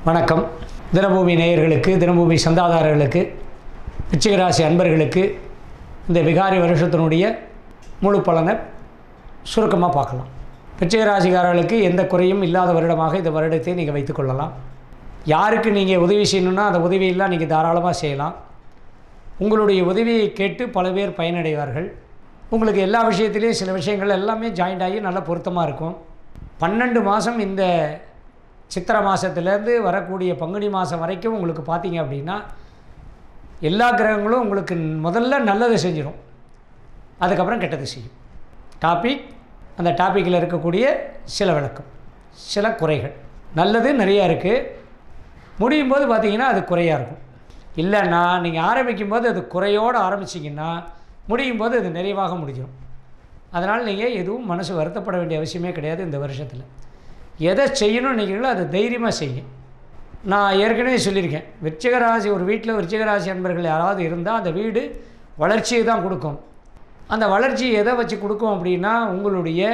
வணக்கம். தினபூமி நேயர்களுக்கு, தினபூமி சந்தாதாரர்களுக்கு, விருச்சிகராசி அன்பர்களுக்கு இந்த விகாரி வருஷத்தினுடைய முழு பலனை சுருக்கமாக பார்க்கலாம். விருச்சிகராசிக்காரர்களுக்கு எந்த குறையும் இல்லாத வருடமாக இந்த வருடத்தை நீங்கள் வைத்துக்கொள்ளலாம். யாருக்கு நீங்கள் உதவி செய்யணுன்னா அந்த உதவியெல்லாம் நீங்கள் தாராளமாக செய்யலாம். உங்களுடைய உதவியை கேட்டு பல பேர் பயனடைவார்கள். உங்களுக்கு எல்லா விஷயத்துலேயும் சில விஷயங்கள் எல்லாமே ஜாயிண்ட் ஆகி நல்ல பொருத்தமாக இருக்கும். 12 மாதம் இந்த சித்திரை மாதத்துலேருந்து வரக்கூடிய பங்குனி மாதம் வரைக்கும் உங்களுக்கு பார்த்தீங்க அப்படின்னா எல்லா கிரகங்களும் உங்களுக்கு முதல்ல நல்லது செஞ்சிடும், அதுக்கப்புறம் கெட்டது செய்யும். டாபிக், அந்த டாப்பிக்கில் இருக்கக்கூடிய சில விளக்கம், சில குறைகள். நல்லது நிறையா இருக்குது, முடியும் போது பார்த்திங்கன்னா அது குறையாக இருக்கும். இல்லைன்னா நீங்கள் ஆரம்பிக்கும் போது அது குறையோடு ஆரம்பிச்சிங்கன்னா முடியும் போது அது நிறைவாக முடிஞ்சிடும். அதனால் நீங்கள் எதுவும் மனசு வருத்தப்பட வேண்டிய அவசியமே கிடையாது. இந்த வருஷத்தில் எதை செய்யணும்னு நினைக்கிறீங்களோ அதை தைரியமாக செய்யுங்க. நான் ஏற்கனவே சொல்லியிருக்கேன், விருச்சிகராசி ஒரு வீட்டில் விருச்சிகராசி அன்பர்கள் யாராவது இருந்தால் அந்த வீடு வளர்ச்சியை தான் கொடுக்கும். அந்த வளர்ச்சி எதை வச்சு கொடுக்கும் அப்படின்னா உங்களுடைய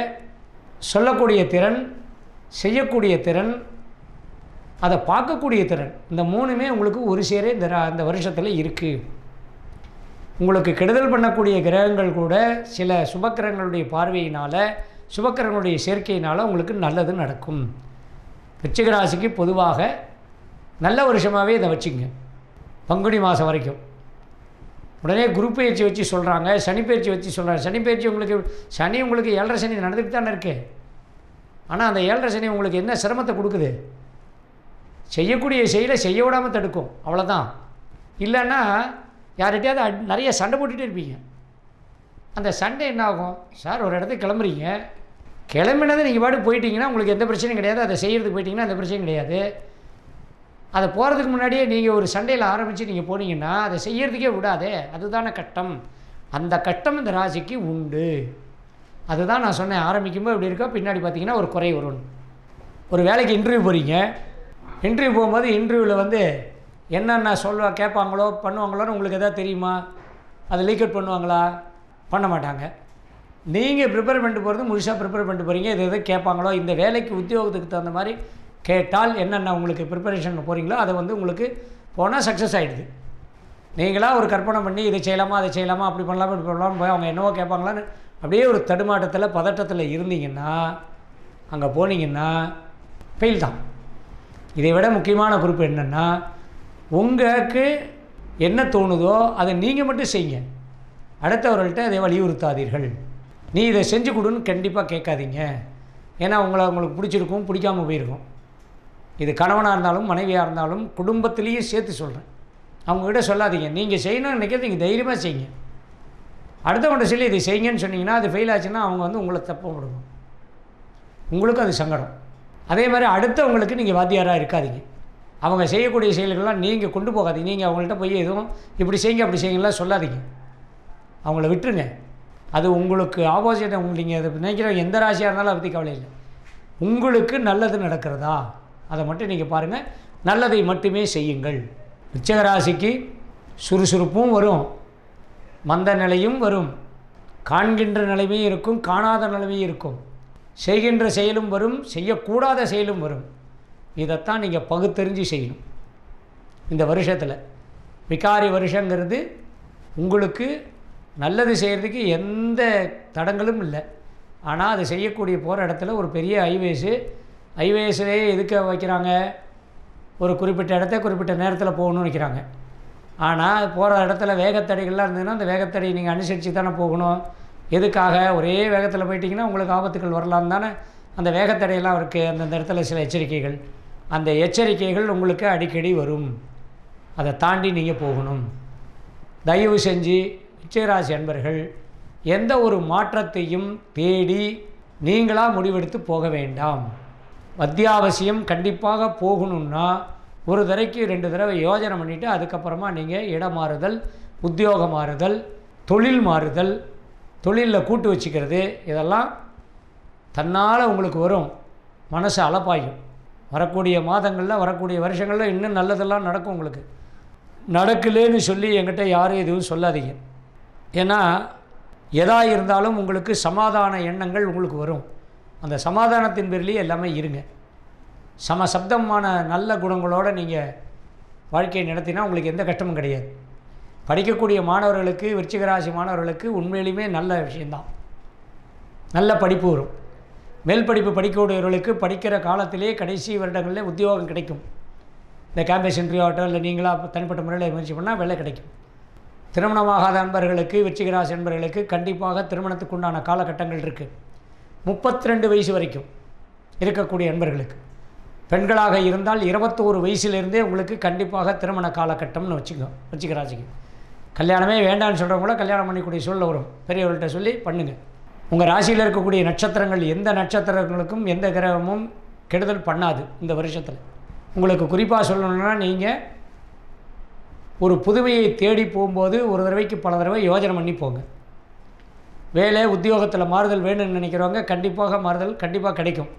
சொல்லக்கூடிய திறன், செய்யக்கூடிய திறன், அதை பார்க்கக்கூடிய திறன், இந்த மூணுமே உங்களுக்கு ஒரு சேரே இந்த வருஷத்தில் இருக்குது. உங்களுக்கு கெடுதல் பண்ணக்கூடிய கிரகங்கள் கூட சில சுபக்கிரகங்களுடைய பார்வையினால், சுபக்கிரகங்களுடைய சேர்க்கையினால் உங்களுக்கு நல்லது நடக்கும். விருச்சிகராசிக்கு பொதுவாக நல்ல வருஷமாகவே இதை வச்சுங்க. பங்குனி மாதம் வரைக்கும். உடனே குரு பயிற்சி வச்சு சொல்கிறாங்க, சனி பயிற்சி வச்சு சொல்கிறாங்க. சனி பயிற்சி சனி உங்களுக்கு 7.5 சனி நடந்துட்டு தானே இருக்குது. ஆனால் அந்த 7.5 சனி உங்களுக்கு என்ன சிரமத்தை கொடுக்குது? செய்யக்கூடிய செயலை செய்ய விடாமல் தடுக்கும், அவ்வளோதான். இல்லைன்னா யார்கிட்டையாவது நிறைய சண்டை போட்டுகிட்டே இருப்பீங்க. அந்த சண்டை என்ன ஆகும்? சார் ஒரு இடத்துக்கு கிளம்புறீங்க, கிளம்பினதை நீங்கள் பாட்டு போயிட்டீங்கன்னா உங்களுக்கு எந்த பிரச்சனையும் கிடையாது. அதை செய்கிறதுக்கு போயிட்டீங்கன்னா எந்த பிரச்சனையும் கிடையாது. அதை போகிறதுக்கு முன்னாடியே நீங்கள் ஒரு சண்டையில் ஆரம்பித்து நீங்கள் போனீங்கன்னா அதை செய்கிறதுக்கே விடாதே. அதுதானே கட்டம். அந்த கட்டம் இந்த ராசிக்கு உண்டு. அதுதான் நான் சொன்னேன், ஆரம்பிக்கும்போது இப்படி இருக்கா, பின்னாடி பார்த்தீங்கன்னா ஒரு குறை வரும். ஒரு வேலைக்கு இன்டர்வியூ போகிறீங்க, இன்டர்வியூ போகும்போது இன்டர்வியூவில் என்னென்ன கேட்பாங்களோ பண்ணுவாங்களோன்னு உங்களுக்கு எதாவது தெரியுமா? அதை லீக் அவுட் பண்ணுவாங்களா? பண்ண மாட்டாங்க. நீங்கள் ப்ரிப்பேர் பண்ணிட்டு போகிறது முழுசாக ப்ரிப்பேர் பண்ணிட்டு போகிறீங்க. எது கேட்பாங்களோ, இந்த வேலைக்கு உத்தியோகத்துக்கு தகுந்த மாதிரி கேட்டால் என்னென்ன உங்களுக்கு ப்ரிப்பரேஷன் போகிறீங்களோ அதை உங்களுக்கு போனால் சக்ஸஸ் ஆகிடுது. நீங்களாக ஒரு கற்பனை பண்ணி இதை செய்யலாமா அதை செய்யலாமா அப்படி பண்ணலாமா இப்படி பண்ணலாமா போய் அவங்க என்னவோ கேட்பாங்களான்னு அப்படியே ஒரு தடுமாட்டத்தில் பதட்டத்தில் இருந்தீங்கன்னா அங்கே போனீங்கன்னா ஃபெயில் தான். இதை விட முக்கியமான குறிப்பு என்னென்னா, உங்களுக்கு என்ன தோணுதோ அதை நீங்கள் மட்டும் செய்யுங்க. அடுத்தவர்கள்ட்ட அதை வலியுறுத்தாதீர்கள். நீ இதை செஞ்சு கொடுன்னு கண்டிப்பாக கேட்காதீங்க. ஏன்னா உங்களுக்கு பிடிச்சிருக்கும், பிடிக்காமல் போயிருக்கும். இது கணவனாக இருந்தாலும் மனைவியாக இருந்தாலும் குடும்பத்திலேயே சேர்த்து சொல்கிறேன். அவங்ககிட்ட சொல்லாதீங்க. நீங்கள் செய்யணும்னு நினைக்கிறது நீங்கள் தைரியமாக செய்யுங்க. அடுத்தவங்கள்ட்ட சொல்லி இதை செய்யுங்கன்னு சொன்னீங்கன்னா அது ஃபெயில் ஆச்சுன்னா அவங்க உங்களை தப்ப விடுவோம், உங்களுக்கும் அது சங்கடம். அதே மாதிரி அடுத்தவங்களுக்கு நீங்கள் வாத்தியாராக இருக்காதீங்க. அவங்க செய்யக்கூடிய செயல்கள்லாம் நீங்கள் கொண்டு போகாதீங்க. நீங்கள் அவங்கள்ட்ட போய் எதுவும் இப்படி செய்யுங்க அப்படி செய்யுங்கலாம் சொல்லாதீங்க. அவங்கள விட்டுருங்க. அது உங்களுக்கு ஆப்போசிட்டாக நீங்கள் அதை நினைக்கிற எந்த ராசியாக இருந்தாலும் அதை பற்றி கவலை இல்லை. உங்களுக்கு நல்லது நடக்கிறதா அதை மட்டும் நீங்கள் பாருங்கள். நல்லதை மட்டுமே செய்யுங்கள். விருச்சிக ராசிக்கு சுறுசுறுப்பும் வரும், மந்த நிலையும் வரும், காண்கின்ற நிலைமையும் இருக்கும், காணாத நிலைமையும் இருக்கும், செய்கின்ற செயலும் வரும், செய்யக்கூடாத செயலும் வரும். இதைத்தான் நீங்கள் பகுத்தறிஞ்சு செய்யணும். இந்த வருஷத்தில் விகாரி வருஷங்கிறது உங்களுக்கு நல்லது செய்கிறதுக்கு எந்த தடங்களும் இல்லை. ஆனால் அது செய்யக்கூடிய போகிற இடத்துல ஒரு பெரிய ஹைவேஸ்லேயே எதுக்க வைக்கிறாங்க? ஒரு குறிப்பிட்ட இடத்த குறிப்பிட்ட நேரத்தில் போகணும்னு வைக்கிறாங்க. ஆனால் போகிற இடத்துல வேகத்தடைகள்லாம் இருந்ததுன்னா அந்த வேகத்தடையை நீங்கள் அனுசரித்து தானே போகணும். எதுக்காக? ஒரே வேகத்தில் போயிட்டிங்கன்னா உங்களுக்கு ஆபத்துகள் வரலாம் தானே. அந்த வேகத்தடையெல்லாம் இருக்குது. அந்தந்த இடத்துல சில எச்சரிக்கைகள், அந்த எச்சரிக்கைகள் உங்களுக்கு அடிக்கடி வரும். அதை தாண்டி நீங்கள் போகணும். தயவு செஞ்சு விருச்சிகராசி அன்பர்கள் எந்த ஒரு மாற்றத்தையும் தேடி நீங்களாக முடிவெடுத்து போக வேண்டாம். அத்தியாவசியம் கண்டிப்பாக போகணுன்னா ஒரு தடவைக்கு 2 தடவை யோஜனை பண்ணிவிட்டு அதுக்கப்புறமா நீங்கள் இடம் மாறுதல், உத்தியோகம் மாறுதல், தொழில் மாறுதல், தொழிலில் கூட்டு வச்சுக்கிறது, இதெல்லாம் தன்னால் உங்களுக்கு வரும். மனசு அலப்பாயும். வரக்கூடிய மாதங்களில் வரக்கூடிய வருஷங்களில் இன்னும் நல்லதெல்லாம் நடக்கும். உங்களுக்கு நடக்கலேன்னு சொல்லி என்கிட்ட யாரும் எதுவும் சொல்லாதீங்க. ஏன்னா எதாக இருந்தாலும் உங்களுக்கு சமாதான எண்ணங்கள் உங்களுக்கு வரும். அந்த சமாதானத்தின் பேர்லேயே எல்லாமே இருங்க. சமசப்தமான நல்ல குணங்களோடு நீங்கள் வாழ்க்கையை நடத்தினா உங்களுக்கு எந்த கஷ்டமும் கிடையாது. படிக்கக்கூடிய மாணவர்களுக்கு, விருச்சிக ராசி மாணவர்களுக்கு உண்மையிலுமே நல்ல விஷயந்தான். நல்ல படிப்பு வரும். மேல் படிப்பு படிக்கக்கூடியவர்களுக்கு படிக்கிற காலத்திலே கடைசி வருடங்களில் உத்தியோகம் கிடைக்கும். இந்த கேம்பஸ் இன்டர்வியூ ஆகட்டும், இல்லை நீங்களாக தனிப்பட்ட முறையில் முயற்சி பண்ணால் வேலை கிடைக்கும். திருமணமாகாத அன்பர்களுக்கு, விருச்சிக ராசி அன்பர்களுக்கு கண்டிப்பாக திருமணத்துக்கு உண்டான காலகட்டங்கள் இருக்குது. 32 வயசு வரைக்கும் இருக்கக்கூடிய அன்பர்களுக்கு. பெண்களாக இருந்தால் 21 வயசுலேருந்தே உங்களுக்கு கண்டிப்பாக திருமண காலகட்டம்னு விருச்சிக ராசிக்கு. கல்யாணமே வேண்டான்னு சொல்கிறவங்கள கல்யாணம் பண்ணிக்கூடிய சூழ்நிலை வரும். பெரியவர்கள்ட்ட சொல்லி பண்ணுங்கள். உங்கள் ராசியில் இருக்கக்கூடிய நட்சத்திரங்கள் எந்த நட்சத்திரங்களுக்கும் எந்த கிரகமும் கெடுதல் பண்ணாது இந்த வருஷத்தில். உங்களுக்கு குறிப்பாக சொல்லணும்னா, நீங்கள் ஒரு புதுமையை தேடி போகும்போது ஒரு தடவைக்கு பல தடவை யோஜனை பண்ணி போங்க. வேலை உத்தியோகத்தில் மாறுதல் வேணும்னு நினைக்கிறவங்க கண்டிப்பாக மாறுதல் கண்டிப்பாக கிடைக்கும்.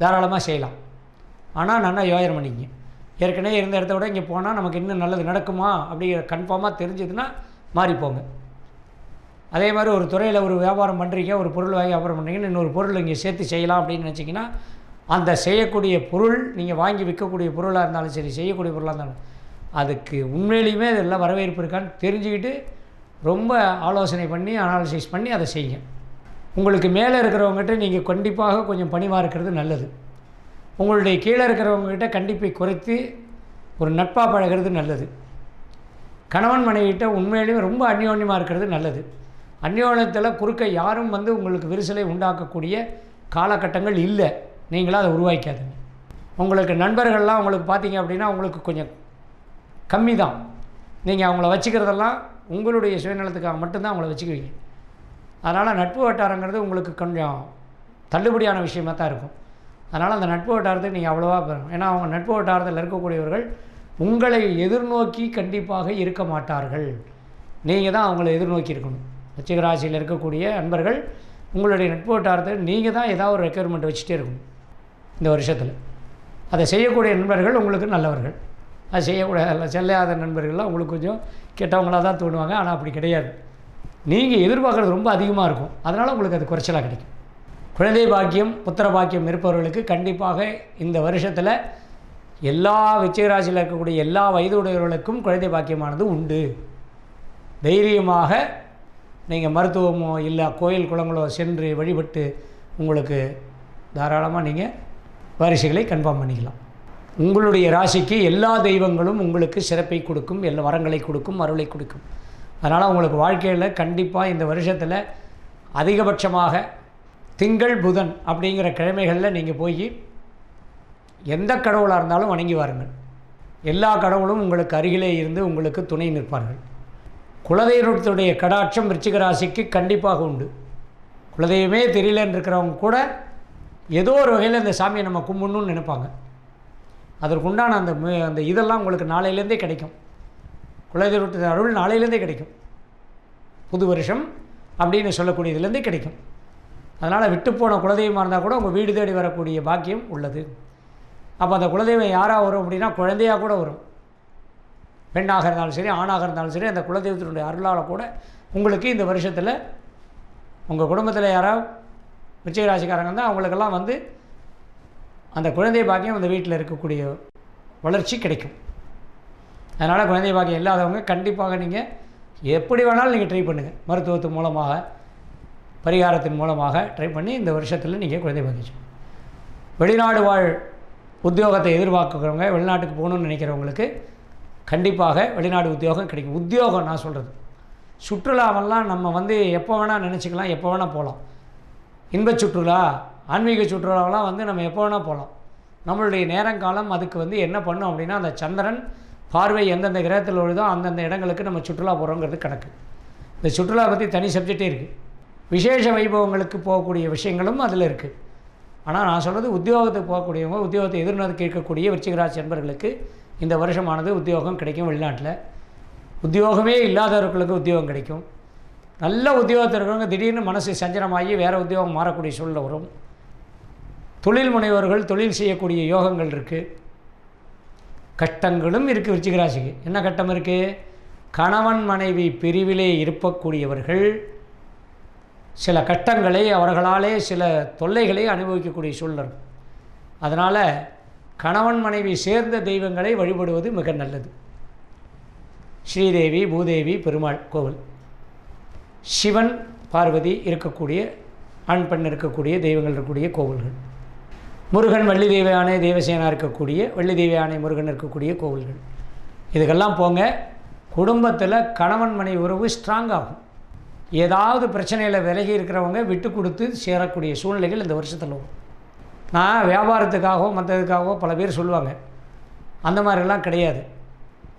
தாராளமாக செய்யலாம். ஆனால் நல்லா யோஜனை பண்ணிக்கிங்க. ஏற்கனவே இருந்த இடத்த விட இங்கே போனால் நமக்கு இன்னும் நல்லது நடக்குமா அப்படிங்கிற கன்ஃபார்மாக தெரிஞ்சதுன்னா மாறிப்போங்க. அதே மாதிரி ஒரு துறையில் ஒரு வியாபாரம் பண்ணுறீங்க, ஒரு பொருள் வாங்கி வியாபாரம் பண்ணுறீங்கன்னு இன்னொரு பொருள் இங்கே சேர்த்து செய்யலாம் அப்படின்னு நினச்சிங்கன்னா, அந்த செய்யக்கூடிய பொருள் நீங்கள் வாங்கி விற்கக்கூடிய பொருளாக இருந்தாலும் சரி, செய்யக்கூடிய பொருளாக இருந்தாலும் அதுக்கு உண்மையிலையுமே இதெல்லாம் வரவேற்பு இருக்கான்னு தெரிஞ்சுக்கிட்டு ரொம்ப ஆலோசனை பண்ணி அனாலிசிஸ் பண்ணி அதை செய்யுங்க. உங்களுக்கு மேலே இருக்கிறவங்ககிட்ட நீங்கள் கண்டிப்பாக கொஞ்சம் பணிவாக இருக்கிறது நல்லது. உங்களுடைய கீழே இருக்கிறவங்ககிட்ட கண்டிப்பை குறைத்து ஒரு நட்பாக பழகிறது நல்லது. கணவன் மனைவிகிட்ட உண்மையிலேயே ரொம்ப அந்யோன்யமாக இருக்கிறது நல்லது. அந்யோன்யத்தில் குறுக்க யாரும் உங்களுக்கு விரிசலை உண்டாக்கக்கூடிய காலகட்டங்கள் இல்லை. நீங்களாக அதை உருவாக்காதுங்க. உங்களுக்கு நண்பர்கள்லாம் உங்களுக்கு பார்த்தீங்க அப்படின்னா உங்களுக்கு கொஞ்சம் கம்மி தான். நீங்கள் அவங்கள வச்சுக்கிறதெல்லாம் உங்களுடைய சுயநலத்துக்காக மட்டும்தான் அவங்கள வச்சுக்குவீங்க. அதனால் நட்பு வட்டாரங்கிறது உங்களுக்கு கொஞ்சம் தள்ளுபடியான விஷயமாக தான் இருக்கும். அதனால் அந்த நட்பு வட்டாரத்துக்கு நீங்கள் அவ்வளோவா பெறும். ஏன்னா அவங்க நட்பு வட்டாரத்தில் இருக்கக்கூடியவர்கள் உங்களை எதிர்நோக்கி கண்டிப்பாக இருக்க மாட்டார்கள். நீங்கள் தான் அவங்கள எதிர்நோக்கி இருக்கணும். விருச்சிக ராசியில் இருக்கக்கூடிய அன்பர்கள் உங்களுடைய நட்பு வட்டாரத்தை நீங்கள் தான் ஏதாவது ஒரு ரெக்யர்மெண்ட் வச்சுட்டே இருக்கணும் இந்த வருஷத்தில். அதை செய்யக்கூடிய நண்பர்கள் உங்களுக்கு நல்லவர்கள். அது செய்யக்கூடிய செல்லாத நண்பர்கள்லாம் உங்களுக்கு கொஞ்சம் கெட்டவங்களாக தான் தோணுவாங்க. ஆனால் அப்படி கிடையாது. நீங்கள் எதிர்பார்க்குறது ரொம்ப அதிகமாக இருக்கும். அதனால் உங்களுக்கு அது குறைச்சலாக கிடைக்கும். குழந்தை பாக்கியம், புத்திர பாக்கியம் இருப்பவர்களுக்கு கண்டிப்பாக இந்த வருஷத்தில் எல்லா விருச்சிக ராசியில் இருக்கக்கூடிய எல்லா வயது உடையவர்களுக்கும் குழந்தை பாக்கியமானது உண்டு. தைரியமாக நீங்கள் மருத்துவமோ இல்லை கோயில் குளங்களோ சென்று வழிபட்டு உங்களுக்கு தாராளமாக நீங்கள் வாரிசுகளை கன்ஃபார்ம் பண்ணிக்கலாம். உங்களுடைய ராசிக்கு எல்லா தெய்வங்களும் உங்களுக்கு சிறப்பை கொடுக்கும், எல்லா வரங்களை கொடுக்கும், அருளை கொடுக்கும். அதனால் உங்களுக்கு வாழ்க்கையில் கண்டிப்பாக இந்த வருஷத்தில் அதிகபட்சமாக திங்கள் புதன் அப்படிங்கிற கிழமைகளில் நீங்கள் போய் எந்த கடவுளாக இருந்தாலும் வணங்கி வாருங்கள். எல்லா கடவுளும் உங்களுக்கு அருகிலே இருந்து உங்களுக்கு துணை நிற்பார்கள். குலதெய்வத்துடைய கடாட்சம் விருச்சிக ராசிக்கு கண்டிப்பாக உண்டு. குலதெய்வமே தெரியலன்னு இருக்கிறவங்க கூட ஏதோ ஒரு வகையில் இந்த சாமியை நம்ம கும்பிடணும்னு நினைப்பாங்க. அதற்குண்டான அந்த இதெல்லாம் உங்களுக்கு நாளையிலேருந்தே கிடைக்கும். குலதெய்வத்தின் அருள் நாளையிலேருந்தே கிடைக்கும். புது வருஷம் அப்படின்னு சொல்லக்கூடியதுலேருந்தே கிடைக்கும். அதனால் விட்டுப்போன குலதெய்வமாக இருந்தால் கூட உங்கள் வீடு தேடி வரக்கூடிய பாக்கியம் உள்ளது. அப்போ அந்த குலதெய்வம் யாராக வரும் அப்படின்னா குழந்தையாக கூட வரும். பெண்ணாக இருந்தாலும் சரி, ஆணாக இருந்தாலும் சரி, அந்த குலதெய்வத்தினுடைய அருளால் கூட உங்களுக்கு இந்த வருஷத்தில் உங்கள் குடும்பத்தில் யாராவது விருச்சிக ராசிக்காரங்க இருந்தால் அவங்களுக்கெல்லாம் அந்த குழந்தை பாக்கியம் அந்த வீட்டில் இருக்கக்கூடிய வளர்ச்சி கிடைக்கும். அதனால் குழந்தை பாக்கியம் இல்லாதவங்க கண்டிப்பாக நீங்கள் எப்படி வேணாலும் நீங்கள் ட்ரை பண்ணுங்கள். மருத்துவத்தின் மூலமாக, பரிகாரத்தின் மூலமாக ட்ரை பண்ணி இந்த வருஷத்தில் நீங்கள் குழந்தை பாக்கியம். வெளிநாடு வாழ் உத்தியோகத்தை எதிர்பார்க்குறவங்க, வெளிநாட்டுக்கு போகணுன்னு நினைக்கிறவங்களுக்கு கண்டிப்பாக வெளிநாடு உத்தியோகம் கிடைக்கும். உத்தியோகம் நான் சொல்கிறது சுற்றுலாவெல்லாம் நம்ம எப்போ வேணால் நினச்சிக்கலாம், எப்போ வேணால் போகலாம். இன்பச் சுற்றுலா, ஆன்மீக சுற்றுலாவெல்லாம் நம்ம எப்போ வேணால் போகலாம். நம்மளுடைய நேரங்காலம் அதுக்கு என்ன பண்ணும் அப்படின்னா, அந்த சந்திரன் பார்வை எந்தெந்த கிரகத்தில் உள்ளதோ அந்தந்த இடங்களுக்கு நம்ம சுற்றுலா போகிறோங்கிறது கணக்கு. இந்த சுற்றுலா பற்றி தனி சப்ஜெக்டே இருக்குது. விசேஷ வைபவங்களுக்கு போகக்கூடிய விஷயங்களும் அதில் இருக்குது. ஆனால் நான் சொல்கிறது உத்தியோகத்துக்கு போகக்கூடியவங்க, உத்தியோகத்தை எதிர்நோக்கி இருக்கக்கூடிய விருச்சிக ராசி அன்பர்களுக்கு இந்த வருஷமானது உத்தியோகம் கிடைக்கும். வெளிநாட்டில் உத்தியோகமே இல்லாதவர்களுக்கு உத்தியோகம் கிடைக்கும். நல்ல உத்தியோகத்தில் இருக்கிறவங்க திடீர்னு மனசு சஞ்சலமாகி வேறு உத்தியோகம் மாறக்கூடிய சூழ்நிலை வரும். தொழில் முனைவர்கள் தொழில் செய்யக்கூடிய யோகங்கள் இருக்குது. கட்டங்களும் இருக்குது. விருச்சிக ராசிக்கு என்ன கட்டம் இருக்குது? கணவன் மனைவி பிரிவிலே இருக்கக்கூடியவர்கள் சில கட்டங்களை அவர்களாலே சில தொல்லைகளை அனுபவிக்கக்கூடிய சூழ்நிலை. அதனால் கணவன் மனைவி சேர்ந்த தெய்வங்களை வழிபடுவது மிக நல்லது. ஸ்ரீதேவி, பூதேவி, பெருமாள் கோவில், சிவன் பார்வதி இருக்கக்கூடிய ஆண் பெண் இருக்கக்கூடிய தெய்வங்கள் இருக்கக்கூடிய கோவில்கள், முருகன் வள்ளி தெய்வ யானை தேவசேனா இருக்கக்கூடிய வள்ளி தெய்வ யானை முருகன் இருக்கக்கூடிய கோவில்கள், இதுக்கெல்லாம் போங்க. குடும்பத்தில் கணவன் மனைவி உறவு ஸ்ட்ராங் ஆகும். ஏதாவது பிரச்சனையில் விலகி இருக்கிறவங்க விட்டு கொடுத்து சேரக்கூடிய சூழ்நிலைகள் இந்த வருஷத்தில் வரும். நான் வியாபாரத்துக்காகவோ மற்றதுக்காகவோ பல பேர் சொல்லுவாங்க, அந்த மாதிரிலாம் கிடையாது.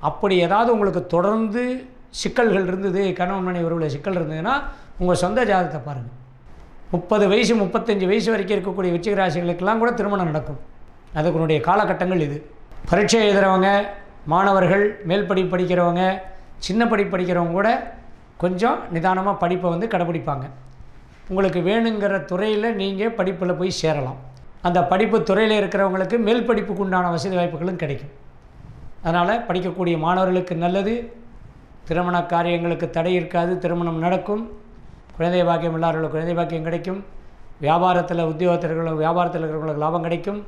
அப்படி ஏதாவது உங்களுக்கு தொடர்ந்து சிக்கல்கள் இருந்தது, கணவன் மனைவி உறவில் சிக்கல் இருந்ததுன்னா உங்கள் சொந்த ஜாதகத்தை பாருங்கள். 30 வயசு 35 வயசு வரைக்கும் இருக்கக்கூடிய விருச்சிக ராசிகளுக்கெல்லாம் கூட திருமணம் நடக்கும். அதுக்குனுடைய காலகட்டங்கள் இது. பரீட்சை எழுதுகிறவங்க, மாணவர்கள், மேல் படிப்பு படிக்கிறவங்க, சின்ன படிப்பு படிக்கிறவங்க கூட கொஞ்சம் நிதானமாக படிப்பை கடைப்பிடிப்பாங்க. உங்களுக்கு வேணுங்கிற துறையில் நீங்கள் படிப்பில் போய் சேரலாம். அந்த படிப்பு துறையில் இருக்கிறவங்களுக்கு மேல் படிப்புக்கு உண்டான வசதி வாய்ப்புகளும் கிடைக்கும். அதனால் படிக்கக்கூடிய மாணவர்களுக்கு நல்லது. திருமண காரியங்களுக்கு தடை இருக்காது, திருமணம் நடக்கும். குழந்தை பாக்கியம் இல்லாதவர்களுக்கு குழந்தை பாக்கியம் கிடைக்கும். வியாபாரத்தில் இருக்கிறவங்களுக்கு லாபம் கிடைக்கும்.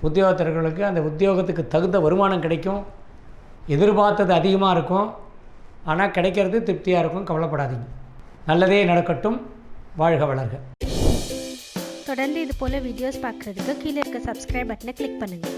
உத்தியோகத்தர்களுக்கு அந்த உத்தியோகத்துக்கு தகுந்த வருமானம் கிடைக்கும். எதிர்பார்த்தது அதிகமாக இருக்கும், ஆனால் கிடைக்கிறது திருப்தியாக இருக்கும். கவலைப்படாதீங்க, நல்லதே நடக்கட்டும். வாழ்க வளர்க. தொடர்ந்து இது போல் வீடியோஸ் பார்க்குறதுக்கு கீழே இருக்க சப்ஸ்கிரைப் பட்டனை கிளிக் பண்ணுங்கள்.